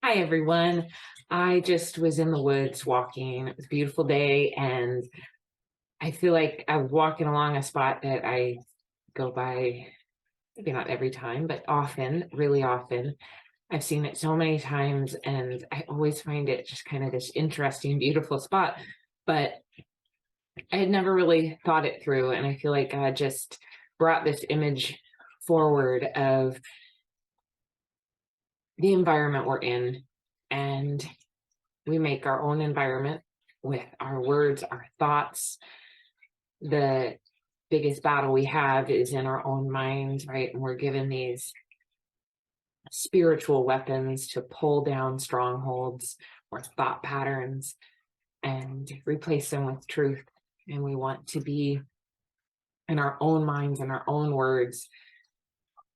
Hi, everyone. I just was in the woods walking. It was a beautiful day, and I feel like I was walking along a spot that I go by, maybe not every time, but often, really often. I've seen it so many times, and I always find it just kind of this interesting, beautiful spot. But I had never really thought it through, and I feel like God just brought this image forward of the environment we're in, and we make our own environment with our words, our thoughts. The biggest battle we have is in our own minds, right? And we're given these spiritual weapons to pull down strongholds or thought patterns and replace them with truth. And we want to be in our own minds and our own words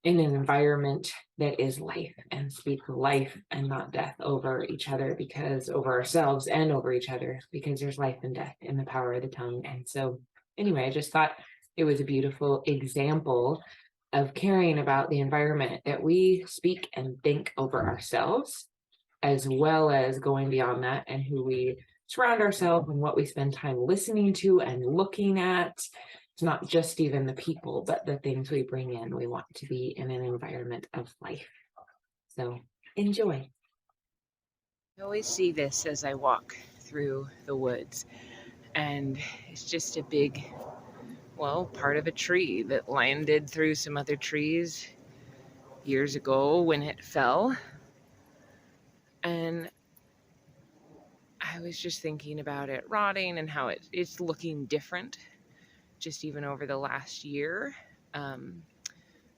in an environment that is life and speak life and not death over each other, because over ourselves and over each other, because there's life and death in the power of the tongue. And so anyway, I just thought it was a beautiful example of caring about the environment that we speak and think over ourselves, as well as going beyond that and who we surround ourselves and what we spend time listening to and looking at. It's not just even the people, but the things we bring in. We want to be in an environment of life. So enjoy. I always see this as I walk through the woods, and it's just a big, part of a tree that landed through some other trees years ago when it fell. And I was just thinking about it rotting and how it's looking different just even over the last year. Um,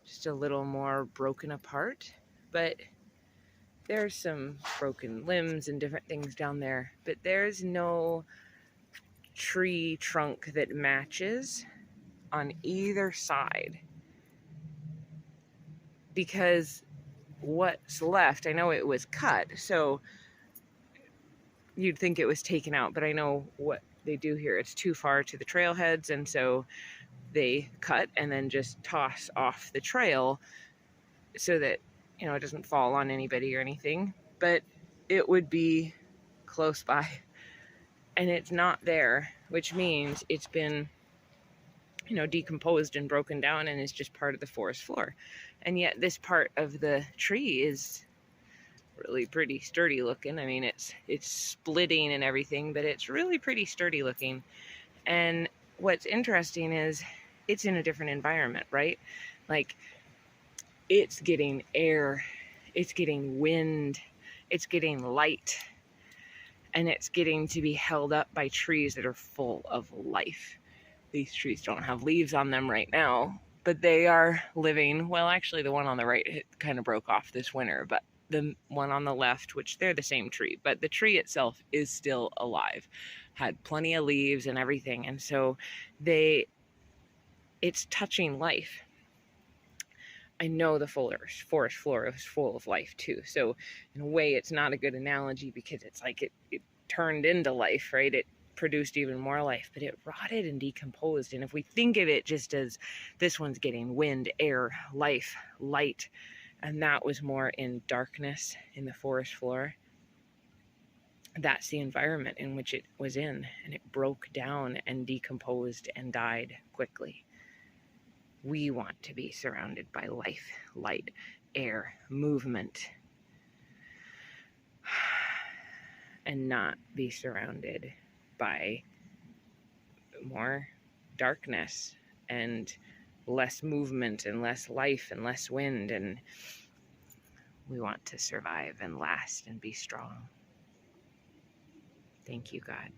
just a little more broken apart, but there's some broken limbs and different things down there, but there's no tree trunk that matches on either side, because what's left, I know it was cut, so you'd think it was taken out, but I know what they do here, it's too far to the trailheads, and so they cut and then just toss off the trail so that it doesn't fall on anybody or anything, but it would be close by, and it's not there, which means it's been decomposed and broken down and is just part of the forest floor. And yet this part of the tree is really pretty sturdy looking. I mean, it's splitting and everything, but it's really pretty sturdy looking. And what's interesting is it's in a different environment, right? Like, it's getting air, it's getting wind, it's getting light, and it's getting to be held up by trees that are full of life. These trees don't have leaves on them right now, but they are living. Well, actually, the one on the right kind of broke off this winter, but the one on the left, which they're the same tree, but the tree itself is still alive, had plenty of leaves and everything. And so it's touching life. I know the forest floor is full of life too. So in a way, it's not a good analogy, because it's like it turned into life, right? It produced even more life, but it rotted and decomposed. And if we think of it just as this one's getting wind, air, life, light, and that was more in darkness in the forest floor, that's the environment in which it was in, and it broke down and decomposed and died quickly. We want to be surrounded by life, light, air, movement, and not be surrounded by more darkness and less movement and less life and less wind. And we want to survive and last and be strong. Thank you, God.